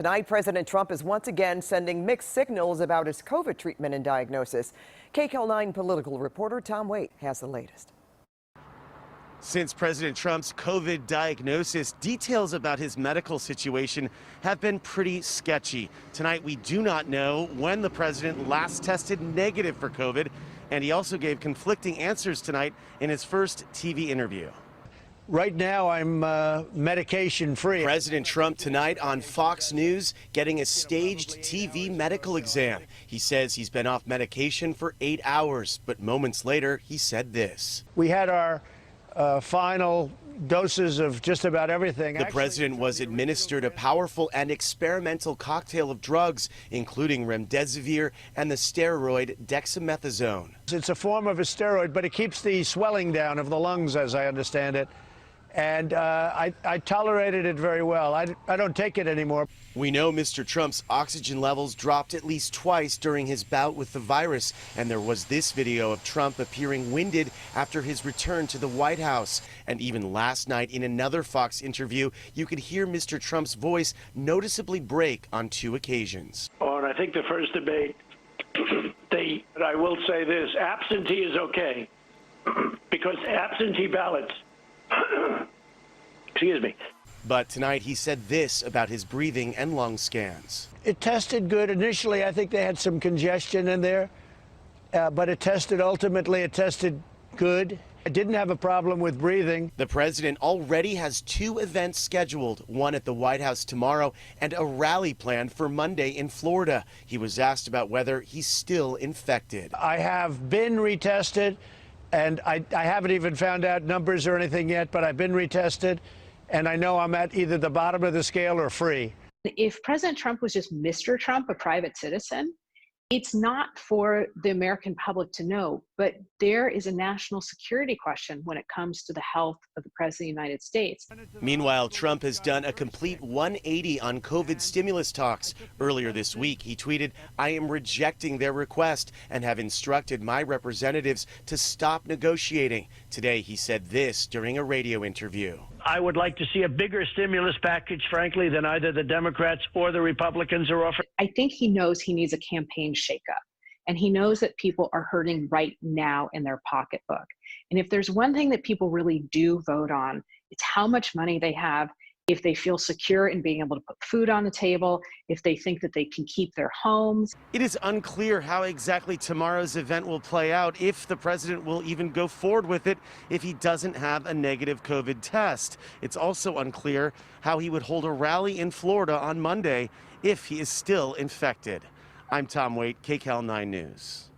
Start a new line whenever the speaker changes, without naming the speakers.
Tonight, President Trump is once again sending mixed signals about his COVID treatment and diagnosis. KCAL 9 political reporter Tom Waite has the latest.
Since President Trump's COVID diagnosis, details about his medical situation have been pretty sketchy. Tonight, we do not know when the president last tested negative for COVID, and he also gave conflicting answers tonight in his first TV interview.
Right now, I'm medication free.
President Trump tonight on Fox News getting a staged TV medical exam. He says he's been off medication for 8 hours, but moments later, he said this.
We had our final doses of just about everything.
The president was administered a powerful and experimental cocktail of drugs, including remdesivir and the steroid dexamethasone.
It's a form of a steroid, but it keeps the swelling down of the lungs, as I understand it. And I tolerated it very well. I don't take it anymore.
We know Mr. Trump's oxygen levels dropped at least twice during his bout with the virus, and there was this video of Trump appearing winded after his return to the White House. And even last night in another Fox interview, you could hear Mr. Trump's voice noticeably break on 2 occasions.
On, I think, the first debate, I will say this, absentee is okay, because absentee ballots excuse me.
But tonight he said this about his breathing and lung scans.
It tested good. Initially, I think they had some congestion in there, but it tested good. I didn't have a problem with breathing.
The president already has 2 events scheduled, one at the White House tomorrow and a rally planned for Monday in Florida. He was asked about whether he's still infected.
I have been retested. And I haven't even found out numbers or anything yet, but I've been retested, and I know I'm at either the bottom of the scale or free.
If President Trump was just Mr. Trump, a private citizen, it's not for the American public to know, but there is a national security question when it comes to the health of the President of the United States.
Meanwhile, Trump has done a complete 180 on COVID stimulus talks. Earlier this week, he tweeted, "I am rejecting their request and have instructed my representatives to stop negotiating." Today, he said this during a radio interview.
I would like to see a bigger stimulus package, frankly, than either the Democrats or the Republicans are offering.
I think he knows he needs a campaign shakeup, and he knows that people are hurting right now in their pocketbook. And if there's one thing that people really do vote on, it's how much money they have, if they feel secure in being able to put food on the table, if they think that they can keep their homes.
It is unclear how exactly tomorrow's event will play out, if the president will even go forward with it if he doesn't have a negative COVID test. It's also unclear how he would hold a rally in Florida on Monday if he is still infected. I'm Tom Waite, KCAL 9 News.